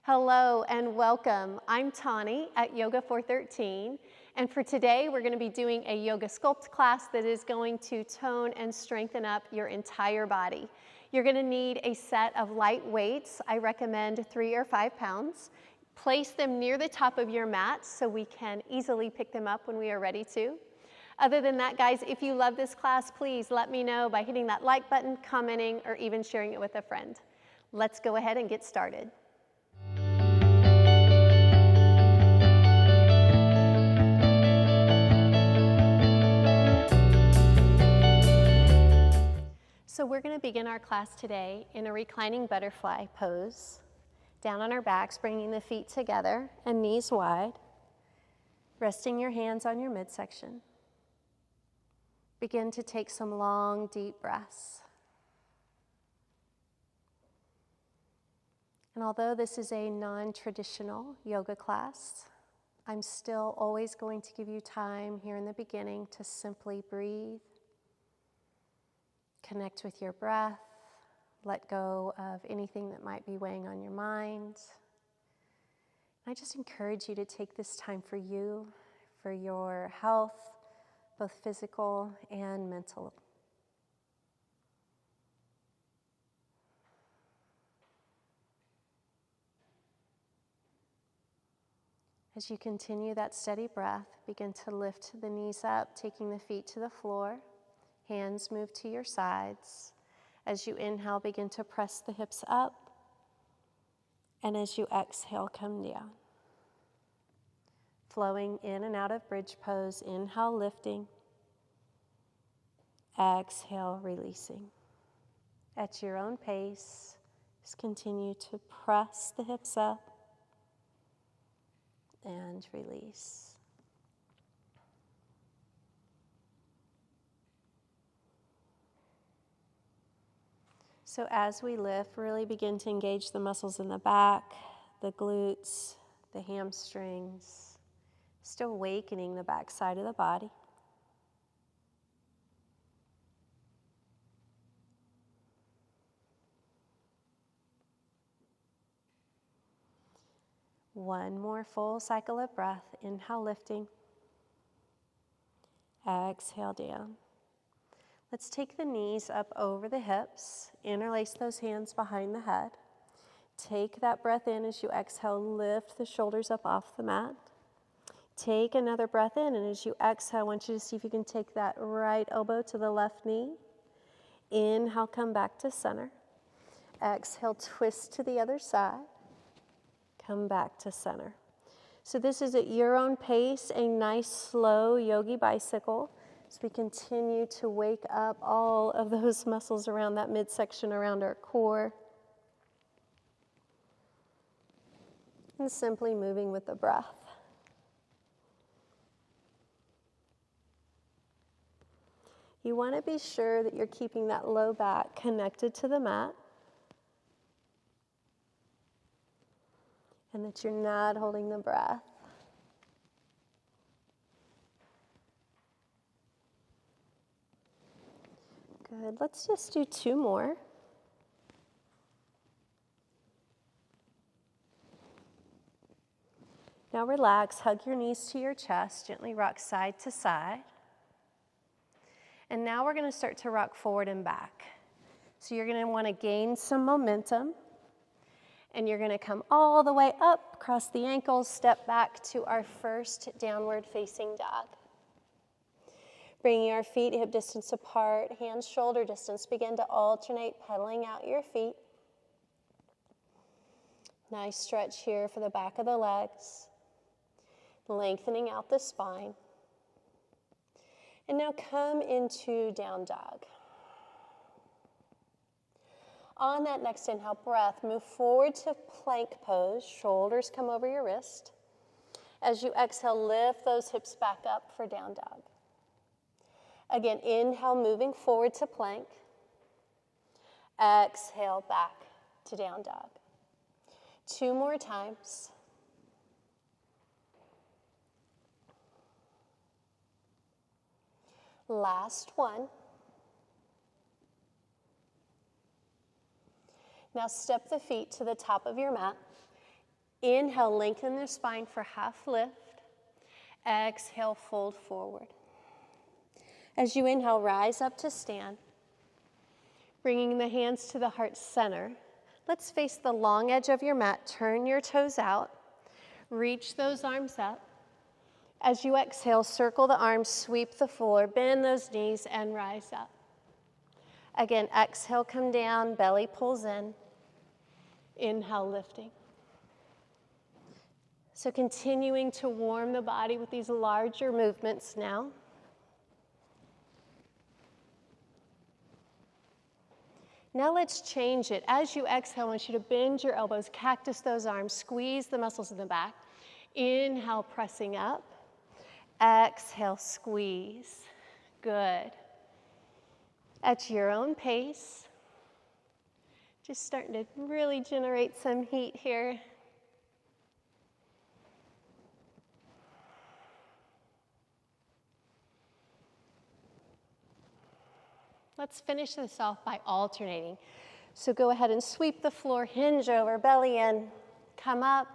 Hello and welcome. I'm Tauni at Yoga 413, and for today we're going to be doing a yoga sculpt class that is going to tone and strengthen up your entire body. You're going to need a set of light weights. I recommend 3 or 5 pounds. Place them near the top of your mat so we can easily pick them up when we are ready to. Other than that, guys, if you love this class, please let me know by hitting that like button, commenting, or even sharing it with a friend. Let's go ahead and get started. So we're going to begin our class today in a reclining butterfly pose, down on our backs, bringing the feet together and knees wide, resting your hands on your midsection. Begin to take some long, deep breaths. And although this is a non-traditional yoga class, I'm still always going to give you time here in the beginning to simply breathe. Connect with your breath, let go of anything that might be weighing on your mind. I just encourage you to take this time for you, for your health, both physical and mental. As you continue that steady breath, begin to lift the knees up, taking the feet to the floor. Hands move to your sides. As you inhale, begin to press the hips up. And as you exhale, come down. Flowing in and out of bridge pose. Inhale, lifting. Exhale, releasing. At your own pace, just continue to press the hips up and release. So as we lift, really begin to engage the muscles in the back, the glutes, the hamstrings, still awakening the back side of the body. One more full cycle of breath. Inhale, lifting. Exhale, down. Let's take the knees up over the hips, interlace those hands behind the head. Take that breath in. As you exhale, lift the shoulders up off the mat. Take another breath in, and as you exhale, I want you to see if you can take that right elbow to the left knee. Inhale, come back to center. Exhale, twist to the other side. Come back to center. So this is at your own pace, a nice slow yogi bicycle. As we continue to wake up all of those muscles around that midsection, around our core. And simply moving with the breath. You want to be sure that you're keeping that low back connected to the mat. And that you're not holding the breath. Good. Let's just do 2 more. Now relax, hug your knees to your chest, gently rock side to side. And now we're going to start to rock forward and back. So you're going to want to gain some momentum. And you're going to come all the way up, cross the ankles, step back to our first downward facing dog. Bringing our feet hip distance apart, hands shoulder distance. Begin to alternate, pedaling out your feet. Nice stretch here for the back of the legs. Lengthening out the spine. And now come into down dog. On that next inhale, breath, move forward to plank pose. Shoulders come over your wrist. As you exhale, lift those hips back up for down dog. Again, inhale, moving forward to plank. Exhale, back to down dog. 2 more times. Last one. Now step the feet to the top of your mat. Inhale, lengthen the spine for half lift. Exhale, fold forward. As you inhale, rise up to stand. Bringing the hands to the heart center. Let's face the long edge of your mat. Turn your toes out. Reach those arms up. As you exhale, circle the arms, sweep the floor, bend those knees, and rise up. Again, exhale, come down, belly pulls in. Inhale, lifting. So continuing to warm the body with these larger movements now. Now let's change it. As you exhale, I want you to bend your elbows, cactus those arms, squeeze the muscles in the back. Inhale, pressing up. Exhale, squeeze. Good. At your own pace. Just starting to really generate some heat here. Let's finish this off by alternating. So go ahead and sweep the floor, hinge over, belly in, come up,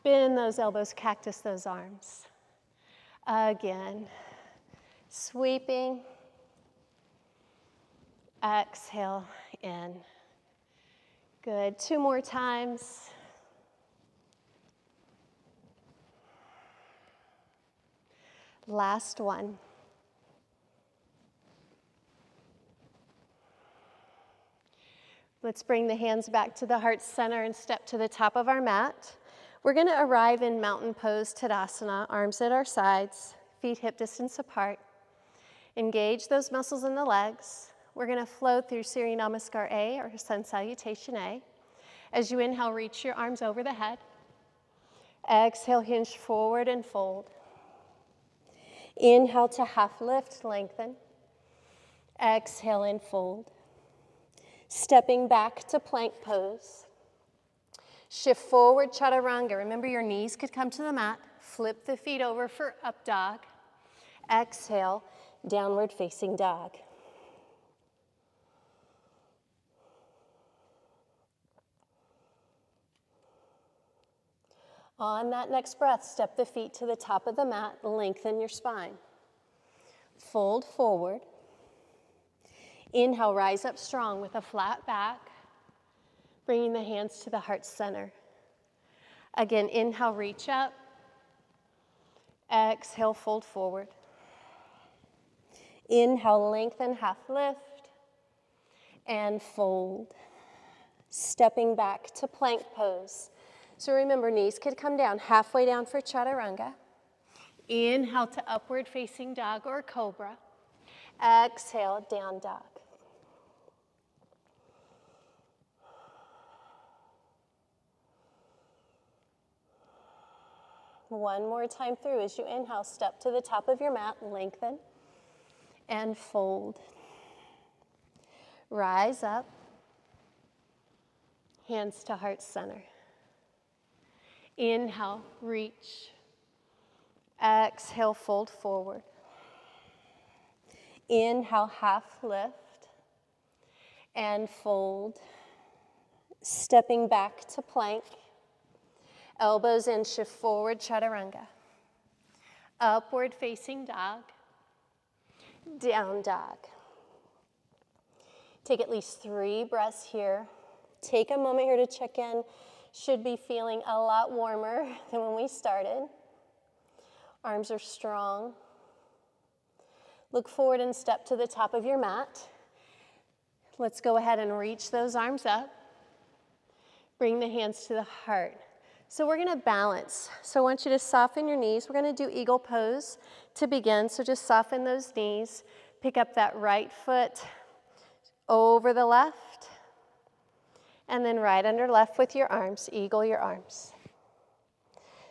bend those elbows, cactus those arms. Again, sweeping, exhale, in. Good, 2 more times. Last one. Let's bring the hands back to the heart center and step to the top of our mat. We're going to arrive in mountain pose Tadasana, arms at our sides, feet hip distance apart. Engage those muscles in the legs. We're going to flow through Surya Namaskar A, or Sun Salutation A. As you inhale, reach your arms over the head. Exhale, hinge forward and fold. Inhale to half lift, lengthen. Exhale and fold. Stepping back to plank pose. Shift forward, chaturanga. Remember, your knees could come to the mat. Flip the feet over for up dog. Exhale, downward facing dog. On that next breath, step the feet to the top of the mat. Lengthen your spine. Fold forward. Inhale, rise up strong with a flat back, bringing the hands to the heart center. Again, inhale, reach up. Exhale, fold forward. Inhale, lengthen, half lift, and fold. Stepping back to plank pose. So remember, knees could come down, halfway down for chaturanga. Inhale to upward facing dog or cobra. Exhale, down dog. One more time through. As you inhale, step to the top of your mat, lengthen, and fold. Rise up, hands to heart center. Inhale, reach. Exhale, fold forward. Inhale, half lift, and fold. Stepping back to plank. Elbows in, shift forward, chaturanga. Upward facing dog. Down dog. Take at least 3 breaths here. Take a moment here to check in. Should be feeling a lot warmer than when we started. Arms are strong. Look forward and step to the top of your mat. Let's go ahead and reach those arms up. Bring the hands to the heart. So we're going to balance. So I want you to soften your knees. We're going to do eagle pose to begin. So just soften those knees. Pick up that right foot over the left. And then right under left with your arms. Eagle your arms.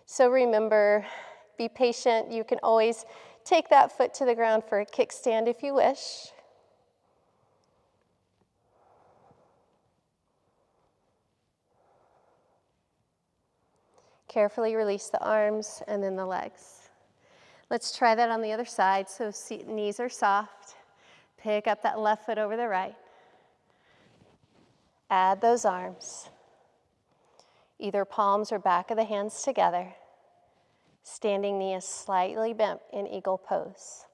So remember, be patient. You can always take that foot to the ground for a kickstand if you wish. Carefully release the arms and then the legs. Let's try that on the other side. So knees are soft. Pick up that left foot over the right. Add those arms. Either palms or back of the hands together. Standing knee is slightly bent in eagle pose.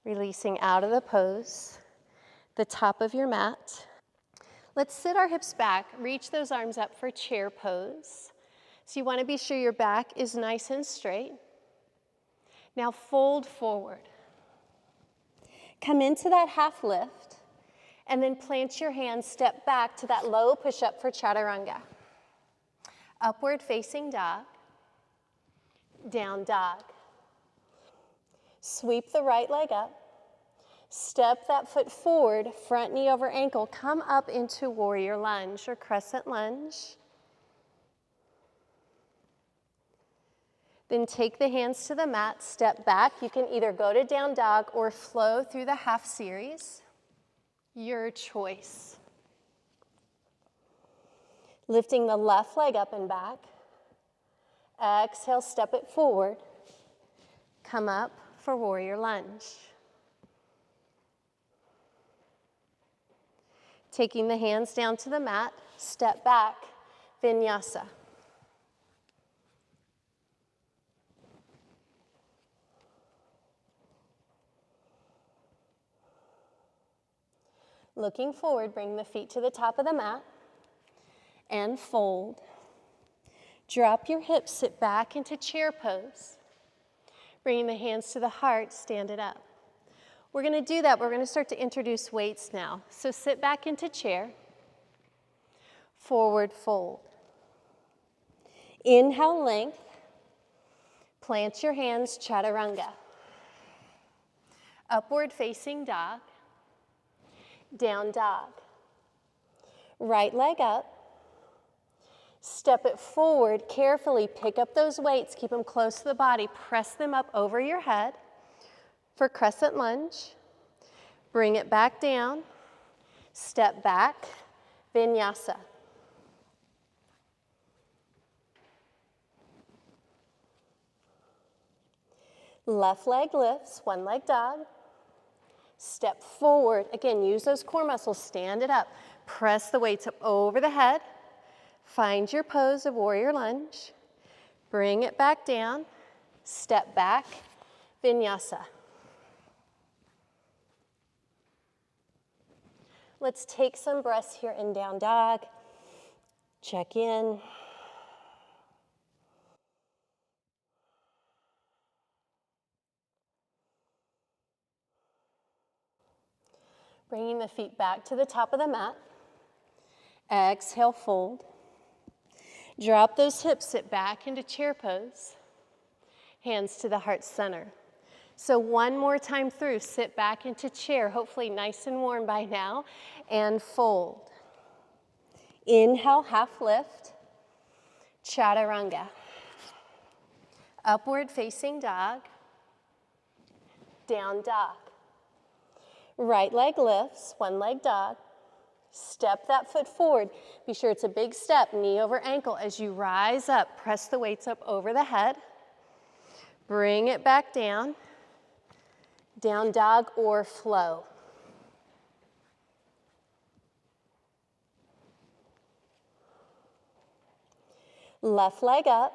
Releasing out of the pose, the top of your mat. Let's sit our hips back, reach those arms up for chair pose. So you want to be sure your back is nice and straight. Now fold forward. Come into that half lift, and then plant your hands, step back to that low push-up for chaturanga. Upward facing dog, down dog. Sweep the right leg up. Step that foot forward, front knee over ankle. Come up into warrior lunge or crescent lunge. Then take the hands to the mat, step back. You can either go to down dog or flow through the half series. Your choice. Lifting the left leg up and back. Exhale, step it forward. Come up for warrior lunge. Taking the hands down to the mat, step back, vinyasa. Looking forward, bring the feet to the top of the mat and fold. Drop your hips, sit back into chair pose. Bringing the hands to the heart, stand it up. We're going to do that, but we're going to start to introduce weights now. So sit back into chair, forward fold. Inhale, length. Plant your hands, chaturanga. Upward facing dog. Down dog. Right leg up. Step it forward, carefully pick up those weights, keep them close to the body, press them up over your head for crescent lunge. Bring it back down, step back, vinyasa. Left leg lifts, one leg dog. Step forward. Again, use those core muscles, stand it up. Press the weights up over the head. Find your pose of warrior lunge. Bring it back down. Step back, vinyasa. Let's take some breaths here in down dog. Check in. Bringing the feet back to the top of the mat. Exhale, fold. Drop those hips, sit back into chair pose. Hands to the heart center. So one more time through, sit back into chair, hopefully nice and warm by now, and fold. Inhale, half lift, chaturanga. Upward facing dog, down dog. Right leg lifts, one leg dog. Step that foot forward. Be sure it's a big step, knee over ankle. As you rise up, press the weights up over the head. Bring it back down. Down dog or flow. Left leg up.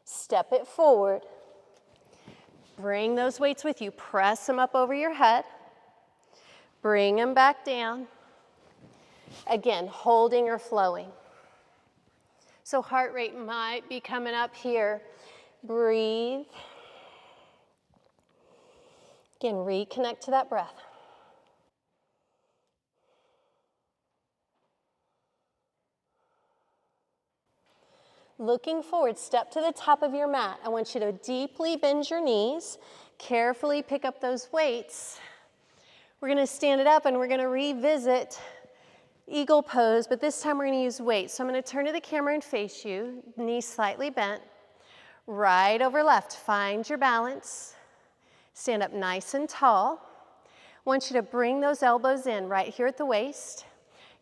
Step it forward. Bring those weights with you. Press them up over your head. Bring them back down. Again, holding or flowing. So heart rate might be coming up here. Breathe. Again, reconnect to that breath. Looking forward, step to the top of your mat. I want you to deeply bend your knees. Carefully pick up those weights. We're going to stand it up and we're going to revisit eagle pose, but this time we're going to use weights. So I'm going to turn to the camera and face you, knees slightly bent, right over left. Find your balance. Stand up nice and tall. I want you to bring those elbows in right here at the waist.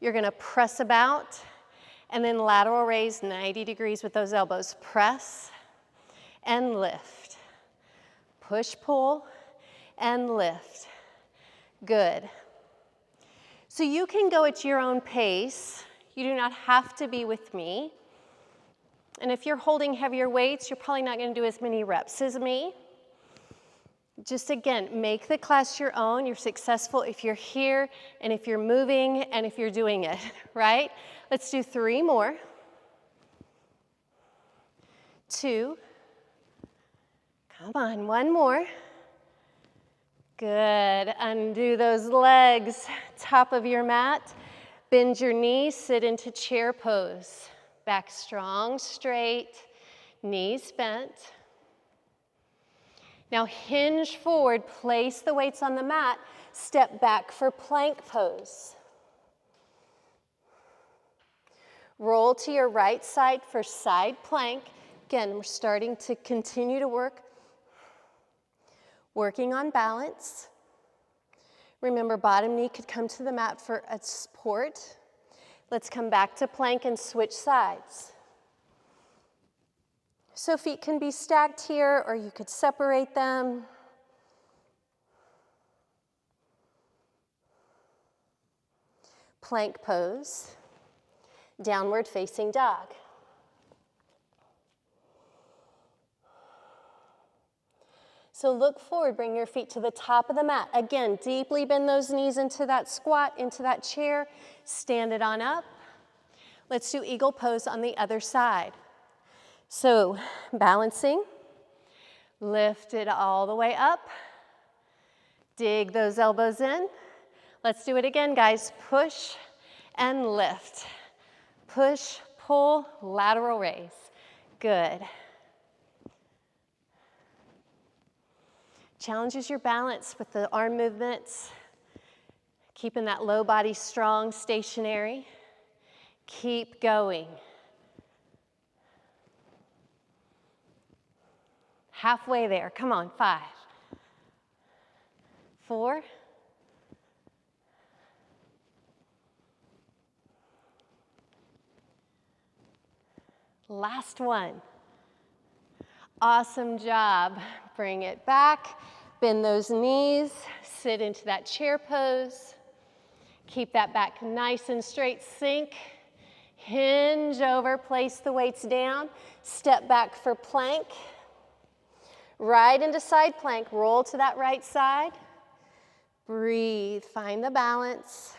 You're going to press about and then lateral raise 90 degrees with those elbows. Press and lift. Push, pull, and lift. Good. So you can go at your own pace. You do not have to be with me. And if you're holding heavier weights, you're probably not going to do as many reps as me. Just again, make the class your own. You're successful if you're here and if you're moving and if you're doing it, right? Let's do 3 more. 2. Come on, 1 more. Good. Undo those legs, top of your mat. Bend your knees, sit into chair pose. Back strong, straight, knees bent. Now hinge forward, place the weights on the mat, step back for plank pose. Roll to your right side for side plank. Again, we're starting to continue to working on balance. Remember, bottom knee could come to the mat for a support. Let's come back to plank and switch sides. So feet can be stacked here, or you could separate them. Plank pose, downward facing dog. So look forward, bring your feet to the top of the mat. Again, deeply bend those knees into that squat, into that chair. Stand it on up. Let's do eagle pose on the other side. So balancing, lift it all the way up. Dig those elbows in. Let's do it again, guys. Push and lift. Push, pull, lateral raise. Good. Challenges your balance with the arm movements. Keeping that low body strong, stationary. Keep going. Halfway there. Come on, 5. 4. Last one. Awesome job. Bring it back. Bend those knees. Sit into that chair pose. Keep that back nice and straight. Sink. Hinge over. Place the weights down. Step back for plank. Right into side plank. Roll to that right side. Breathe. Find the balance.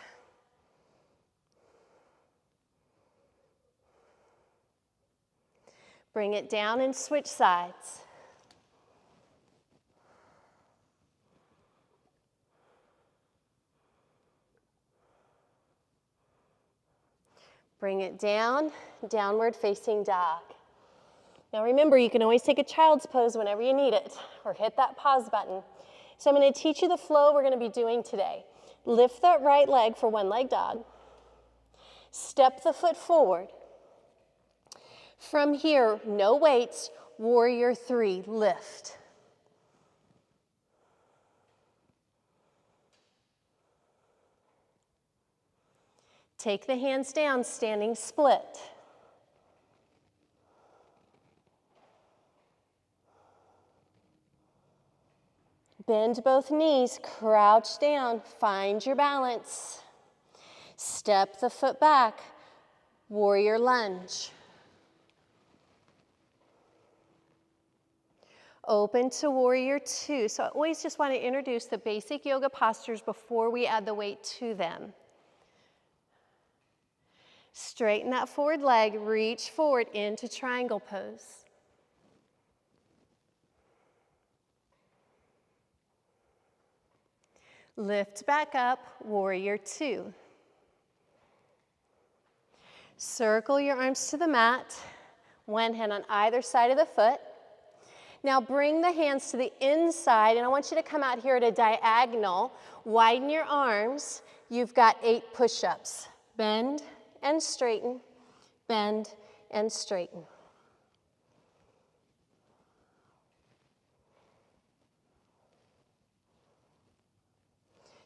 Bring it down and switch sides. Bring it down, downward facing dog. Now remember, you can always take a child's pose whenever you need it, or hit that pause button. So I'm going to teach you the flow we're going to be doing today. Lift that right leg for one-leg dog. Step the foot forward. From here, no weights, warrior 3, lift. Take the hands down, standing split. Bend both knees, crouch down, find your balance. Step the foot back, warrior lunge. Open to warrior 2. So I always just want to introduce the basic yoga postures before we add the weight to them. Straighten that forward leg, reach forward into triangle pose. Lift back up, warrior 2. Circle your arms to the mat, one hand on either side of the foot. Now bring the hands to the inside, and I want you to come out here at a diagonal. Widen your arms. You've got 8 push-ups. Bend and straighten, bend and straighten.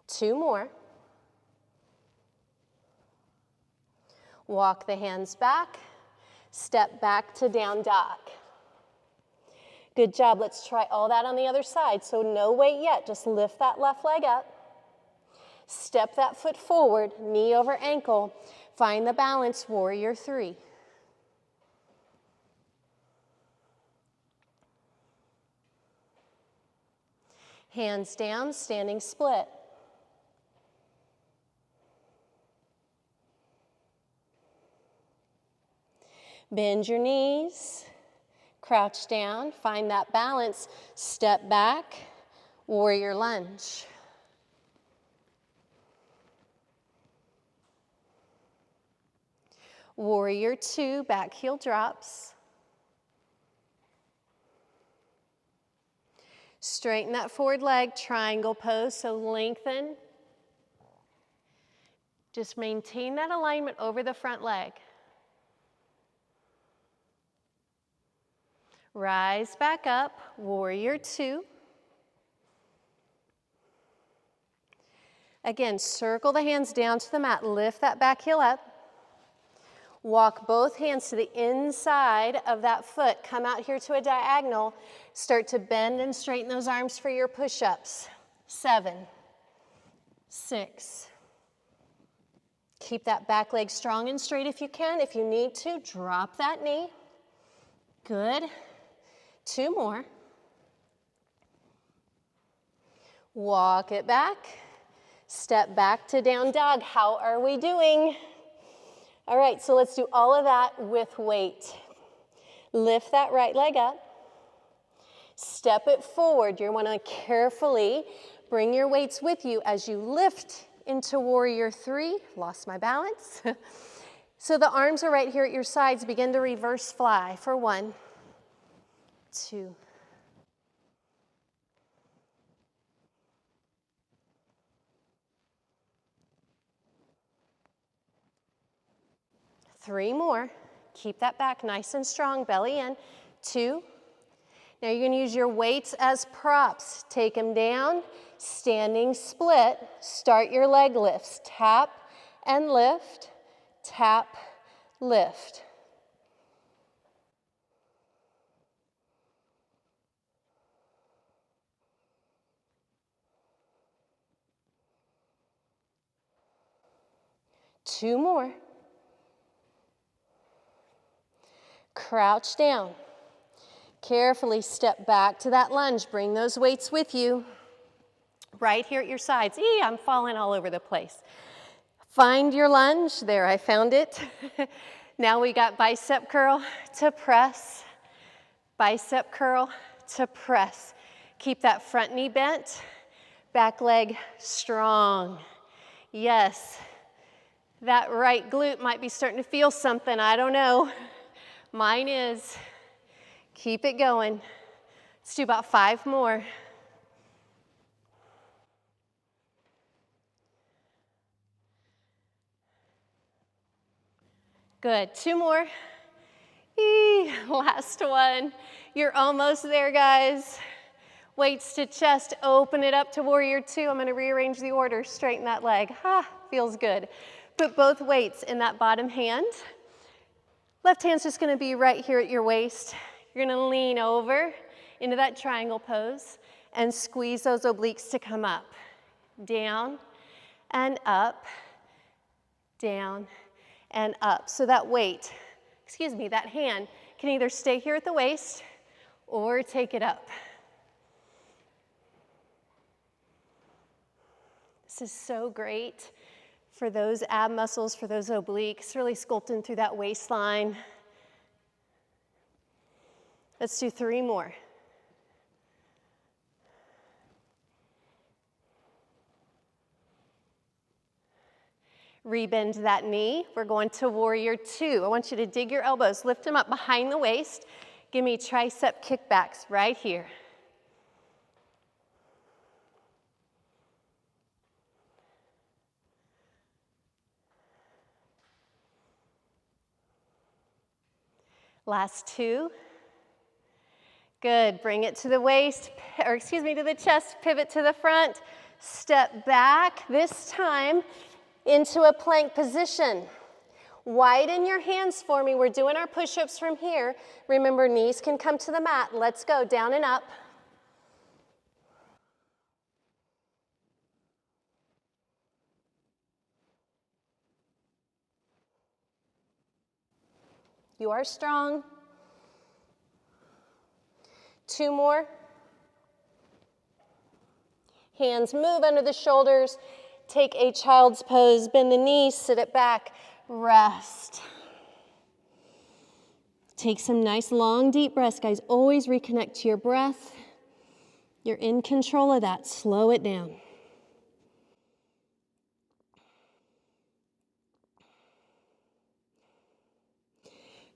Two more. Walk the hands back, step back to down dog. Good job. Let's try all that on the other side. So no weight yet. Just lift that left leg up. Step that foot forward, knee over ankle. Find the balance, warrior 3. Hands down, standing split. Bend your knees, crouch down, find that balance, step back, warrior lunge. Warrior 2, back heel drops. Straighten that forward leg, triangle pose, so lengthen. Just maintain that alignment over the front leg. Rise back up, warrior 2. Again, circle the hands down to the mat, lift that back heel up. Walk both hands to the inside of that foot. Come out here to a diagonal. Start to bend and straighten those arms for your push-ups. 7, 6. Keep that back leg strong and straight if you can. If you need to, drop that knee. Good. 2 more. Walk it back. Step back to down dog. How are we doing? All right, so let's do all of that with weight. Lift that right leg up. Step it forward. You want to carefully bring your weights with you as you lift into warrior 3. Lost my balance. So the arms are right here at your sides. Begin to reverse fly for 1, 2. 3 more. Keep that back nice and strong, belly in. 2. Now you're going to use your weights as props. Take them down, standing split. Start your leg lifts. Tap and lift, tap, lift. Two more. Crouch down. Carefully step back to that lunge. Bring those weights with you. Right here at your sides. I'm falling all over the place. Find your lunge. There, I found it. Now we got bicep curl to press. Bicep curl to press. Keep that front knee bent. Back leg strong. Yes. That right glute might be starting to feel something. I don't know. Mine is. Keep it going. Let's do about 5 more. Good. 2 more. Last one. You're almost there, guys. Weights to chest. Open it up to warrior 2. I'm going to rearrange the order. Straighten that leg. Feels good. Put both weights in that bottom hand. Left hand's just going to be right here at your waist. You're going to lean over into that triangle pose and squeeze those obliques to come up. Down and up, down and up. So that weight, that hand can either stay here at the waist or take it up. This is so great for those ab muscles, for those obliques, really sculpting through that waistline. Let's do 3 more. Rebend that knee. We're going to warrior 2. I want you to dig your elbows, lift them up behind the waist. Give me tricep kickbacks right here. Last 2. Good. Bring it to the waist, to the chest, pivot to the front. Step back, this time into a plank position. Widen your hands for me. We're doing our push-ups from here. Remember, knees can come to the mat. Let's go, down and up. You are strong. 2 more. Hands move under the shoulders. Take a child's pose. Bend the knees, sit it back, rest. Take some nice long deep breaths, guys. Always reconnect to your breath. You're in control of that. Slow it down.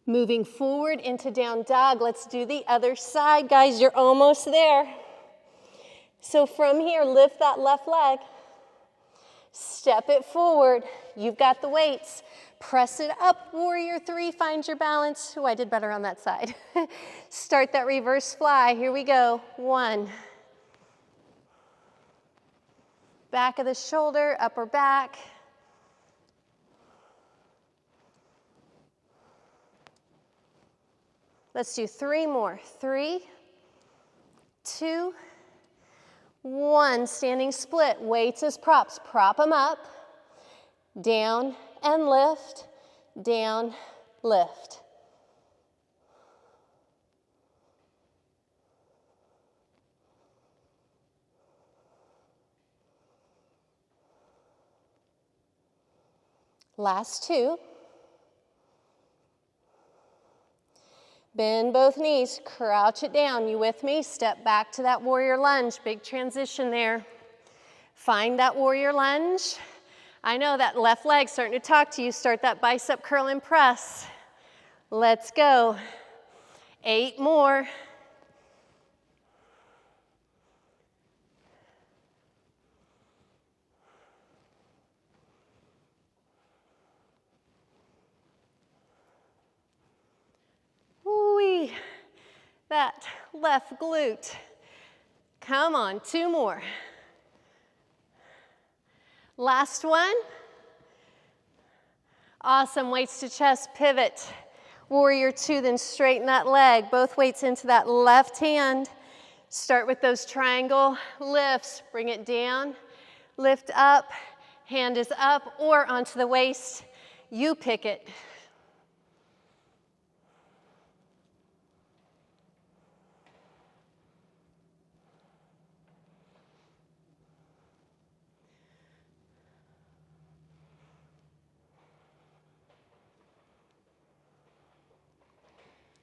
Moving forward into down dog. Let's do the other side, guys. You're almost there. So from here, lift that left leg. Step it forward. You've got the weights. Press it up, warrior 3, find your balance. Oh, I did better on that side. Start that reverse fly. Here we go. 1. Back of the shoulder, upper back. Let's do 3 more. 3, 2, 1. Standing split. Weights as props. Prop them up. Down and lift. Down, lift. Last 2. Bend both knees, crouch it down. You with me? Step back to that warrior lunge. Big transition there. Find that warrior lunge. I know that left leg's starting to talk to you. Start that bicep curl and press. Let's go. 8 more. Woo-wee. That left glute. Come on, 2 more. Last one. Awesome, weights to chest, pivot. Warrior 2, then straighten that leg. Both weights into that left hand. Start with those triangle lifts. Bring it down, lift up, hand is up or onto the waist. You pick it.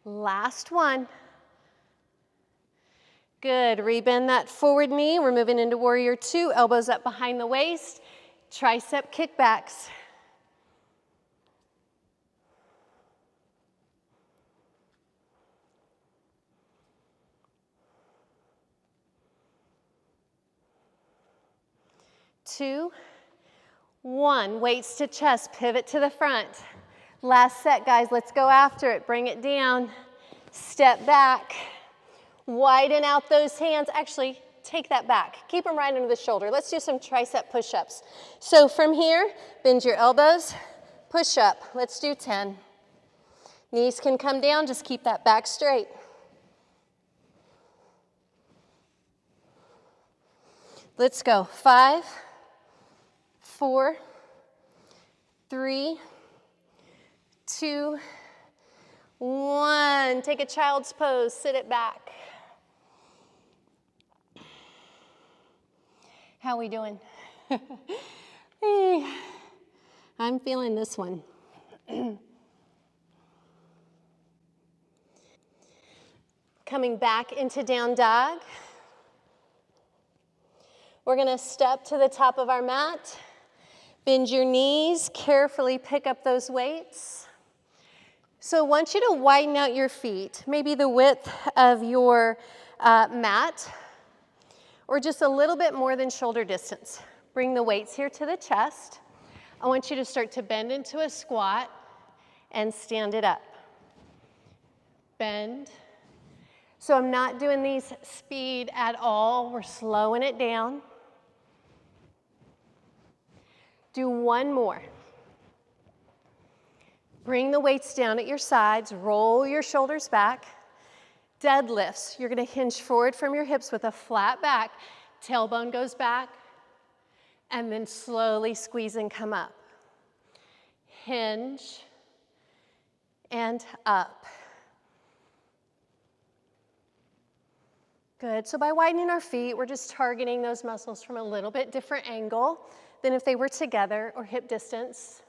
Last one. Good, rebend that forward knee. We're moving into warrior 2, elbows up behind the waist, tricep kickbacks. Two, 1, weights to chest, pivot to the front. Last set, guys, let's go after it. Bring it down, step back, widen out those hands. Actually, take that back. Keep them right under the shoulder. Let's do some tricep push-ups. So from here, bend your elbows, push up. Let's do 10. Knees can come down, just keep that back straight. Let's go. 5, 4, 3, 2, 1. Take a child's pose, sit it back. How we doing? Hey, I'm feeling this one. Coming back into down dog. We're gonna step to the top of our mat. Bend your knees, carefully pick up those weights. So I want you to widen out your feet, maybe the width of your mat, or just a little bit more than shoulder distance. Bring the weights here to the chest. I want you to start to bend into a squat and stand it up. Bend. So I'm not doing these speed at all. We're slowing it down. Do 1 more. Bring the weights down at your sides, roll your shoulders back. Deadlifts, you're gonna hinge forward from your hips with a flat back. Tailbone goes back, and then slowly squeeze and come up. Hinge, and up. Good. So by widening our feet, we're just targeting those muscles from a little bit different angle than if they were together or hip distance.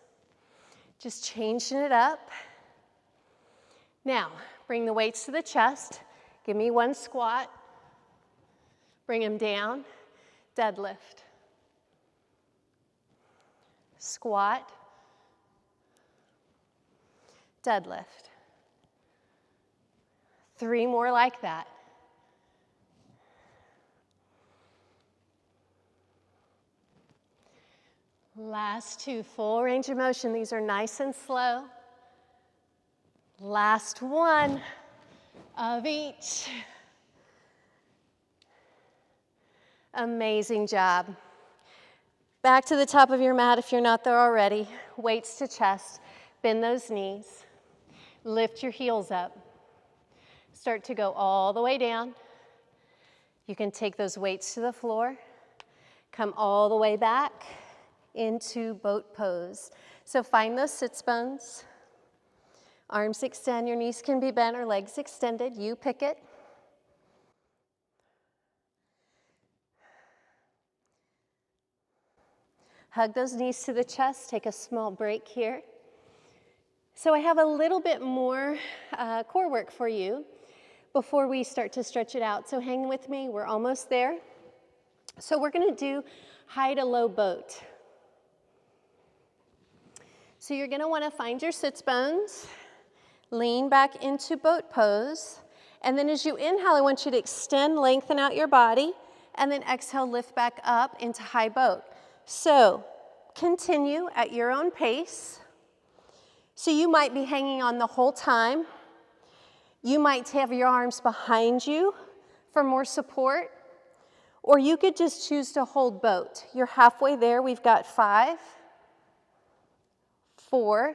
Just changing it up. Now, bring the weights to the chest. Give me one squat. Bring them down. Deadlift. Squat. Deadlift. 3 more like that. Last 2, full range of motion. These are nice and slow. Last 1 of each. Amazing job. Back to the top of your mat if you're not there already. Weights to chest. Bend those knees. Lift your heels up. Start to go all the way down. You can take those weights to the floor. Come all the way back into boat pose. So find those sits bones. Arms extend, your knees can be bent or legs extended. You pick it. Hug those knees to the chest. Take a small break here. So I have a little bit more core work for you before we start to stretch it out. So hang with me, we're almost there. So we're gonna do high to low boat. So you're gonna wanna find your sits bones, lean back into boat pose, and then as you inhale, I want you to extend, lengthen out your body, and then exhale, lift back up into high boat. So continue at your own pace. So you might be hanging on the whole time. You might have your arms behind you for more support, or you could just choose to hold boat. You're halfway there. We've got 5, 4, 3.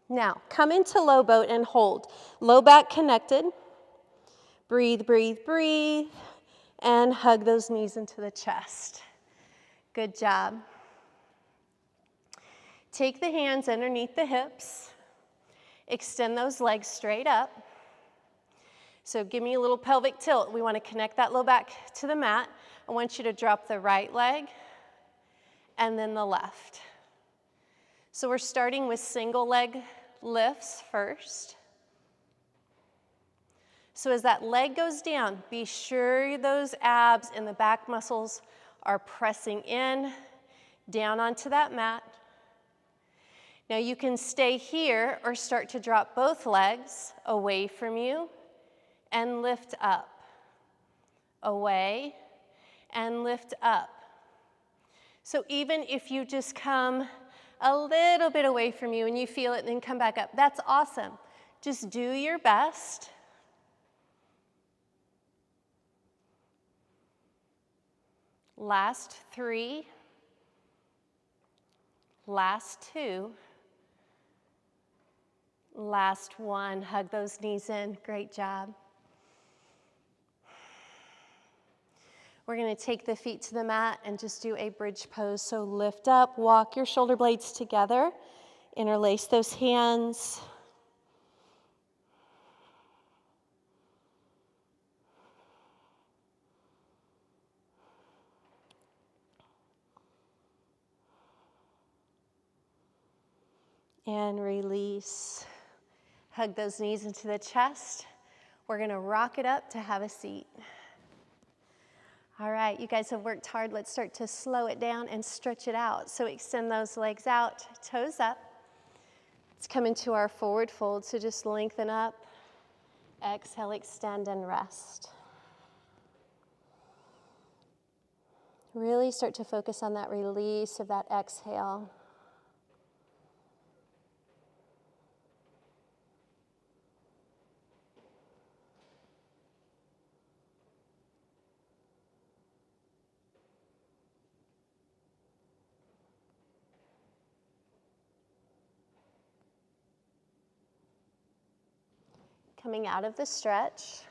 Now, come into low boat and hold. Low back connected. Breathe, breathe, breathe. And hug those knees into the chest. Good job. Take the hands underneath the hips. Extend those legs straight up. So give me a little pelvic tilt. We want to connect that low back to the mat. I want you to drop the right leg and then the left. So we're starting with single leg lifts first. So as that leg goes down, be sure those abs and the back muscles are pressing in, down onto that mat. Now you can stay here or start to drop both legs away from you and lift up. Away and lift up. So even if you just come a little bit away from you and you feel it and then come back up, that's awesome. Just do your best. Last 3, last 2, last 1. Hug those knees in. Great job. We're going to take the feet to the mat and just do a bridge pose. So lift up, walk your shoulder blades together, interlace those hands. And release. Hug those knees into the chest. We're going to rock it up to have a seat. All right, you guys have worked hard. Let's start to slow it down and stretch it out. So extend those legs out, toes up. Let's come into our forward fold. So just lengthen up. Exhale, extend, and rest. Really start to focus on that release of that exhale. Coming out of the stretch,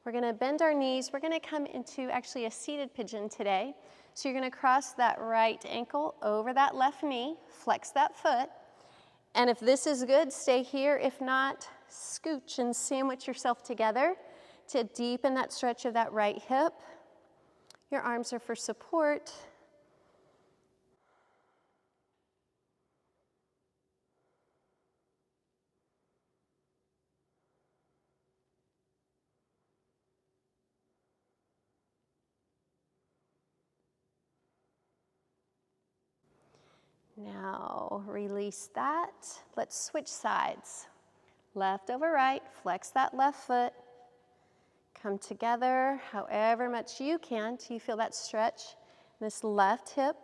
We're going to bend our knees. We're going to come into actually a seated pigeon today. So you're going to cross that right ankle over that left knee, flex that foot. And if this is good, stay here. If not, scooch and sandwich yourself together to deepen that stretch of that right hip. Your arms are for support. Now release that. Let's switch sides. Left over right, flex that left foot. Come together however much you can till you feel that stretch. This left hip,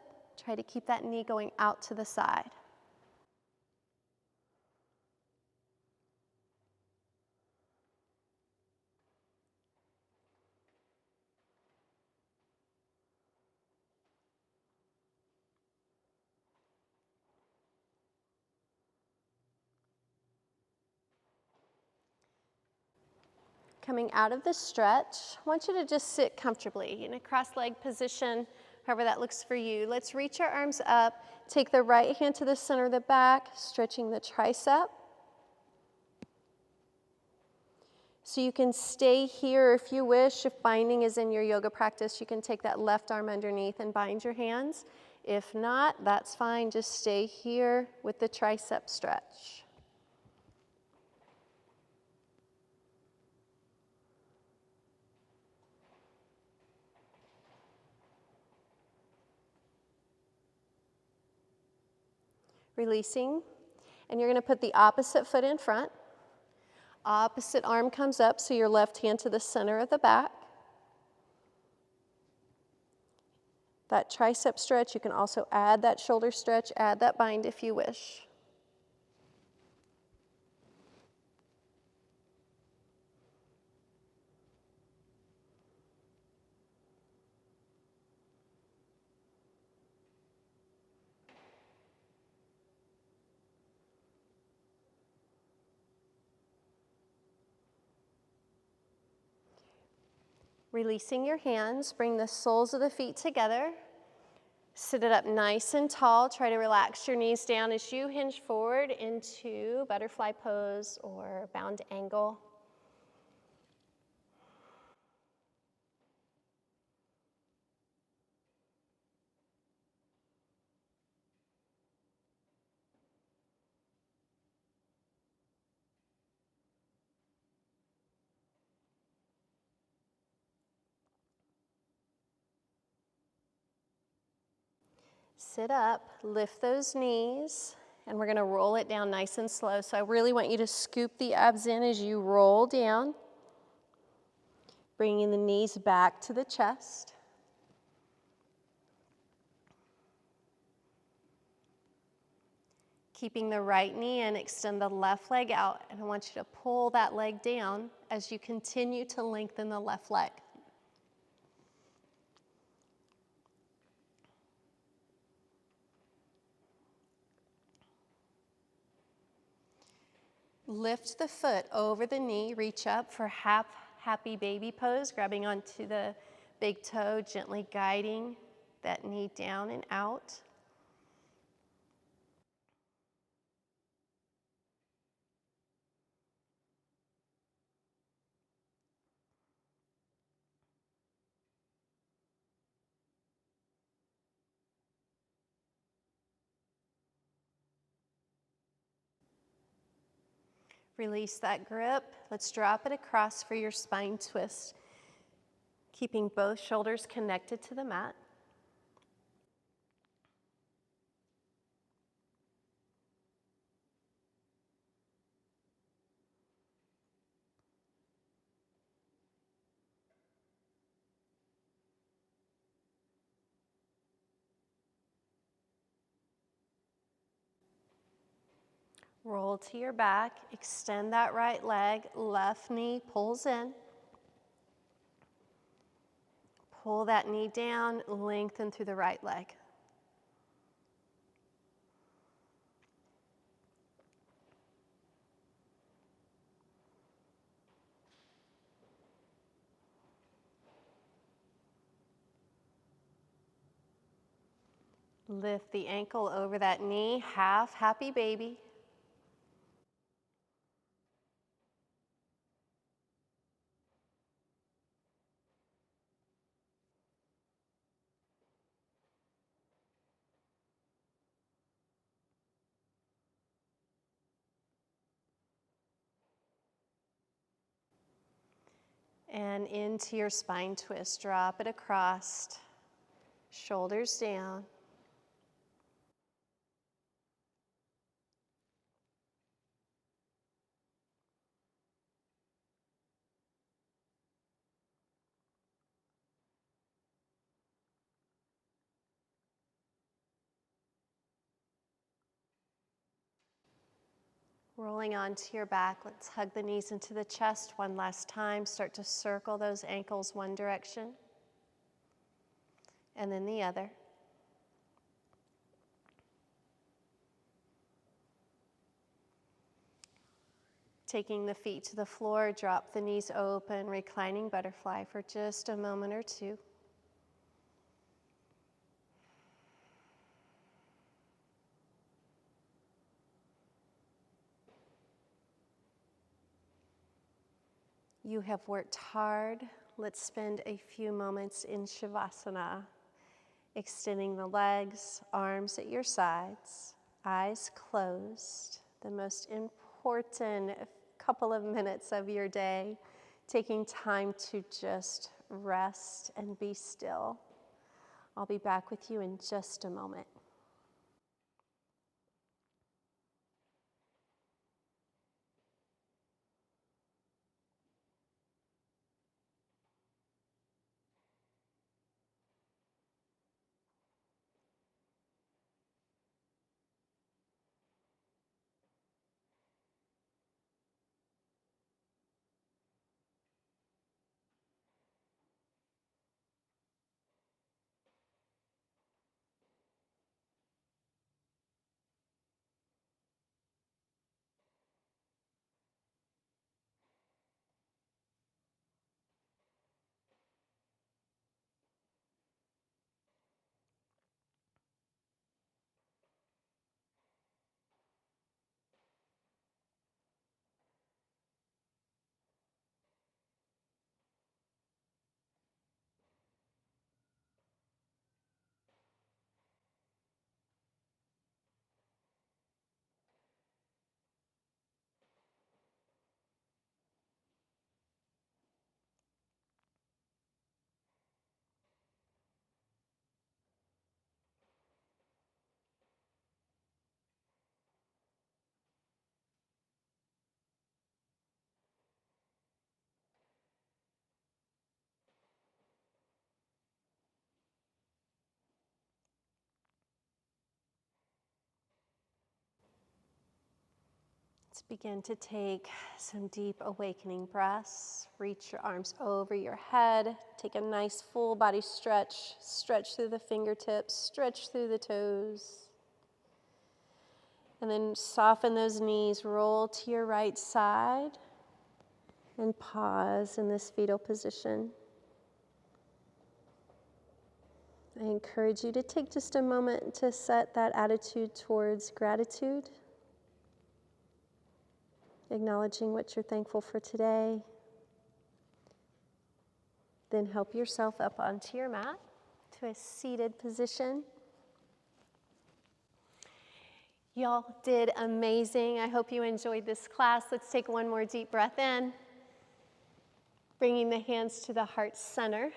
try to keep that knee going out to the side. Coming out of the stretch, I want you to just sit comfortably in a cross-legged position, however that looks for you. Let's reach our arms up, take the right hand to the center of the back, stretching the tricep. So you can stay here if you wish. If binding is in your yoga practice, you can take that left arm underneath and bind your hands. If not, that's fine. Just stay here with the tricep stretch. Releasing, and you're going to put the opposite foot in front. Opposite arm comes up, so your left hand to the center of the back. That tricep stretch, you can also add that shoulder stretch, add that bind if you wish. Releasing your hands, bring the soles of the feet together. Sit it up nice and tall. Try to relax your knees down as you hinge forward into butterfly pose or bound angle. Sit up, lift those knees, and we're going to roll it down nice and slow. So I really want you to scoop the abs in as you roll down, bringing the knees back to the chest. Keeping the right knee in, extend the left leg out, and I want you to pull that leg down as you continue to lengthen the left leg. Lift the foot over the knee, reach up for half happy baby pose, grabbing onto the big toe, gently guiding that knee down and out. Release that grip. Let's drop it across for your spine twist, keeping both shoulders connected to the mat. Roll to your back, extend that right leg, left knee pulls in. Pull that knee down, lengthen through the right leg. Lift the ankle over that knee, half happy baby. And into your spine twist, drop it across, shoulders down. Rolling onto your back, let's hug the knees into the chest one last time. Start to circle those ankles one direction and then the other. Taking the feet to the floor, drop the knees open, reclining butterfly for just a moment or two. You have worked hard. Let's spend a few moments in Shavasana, extending the legs, arms at your sides, eyes closed. The most important couple of minutes of your day, taking time to just rest and be still. I'll be back with you in just a moment. Let's begin to take some deep awakening breaths. Reach your arms over your head. Take a nice full body stretch. Stretch through the fingertips, stretch through the toes. And then soften those knees, roll to your right side, and pause in this fetal position. I encourage you to take just a moment to set that attitude towards gratitude, acknowledging what you're thankful for today. Then help yourself up onto your mat to a seated position. Y'all did amazing. I hope you enjoyed this class. Let's take one more deep breath in, bringing the hands to the heart center.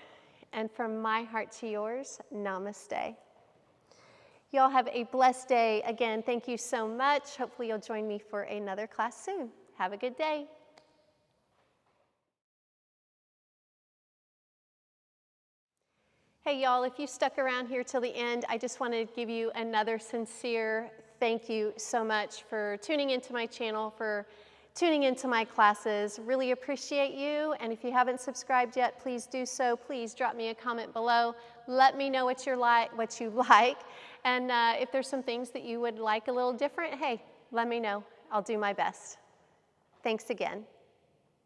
And from my heart to yours, namaste. Y'all have a blessed day. Again, thank you so much. Hopefully you'll join me for another class soon. Have a good day. Hey y'all, if you stuck around here till the end, I just want to give you another sincere thank you so much for tuning into my channel, for tuning into my classes. Really appreciate you. And if you haven't subscribed yet, please do so. Please drop me a comment below. Let me know what you like. And if there's some things that you would like a little different, hey, let me know. I'll do my best. Thanks again.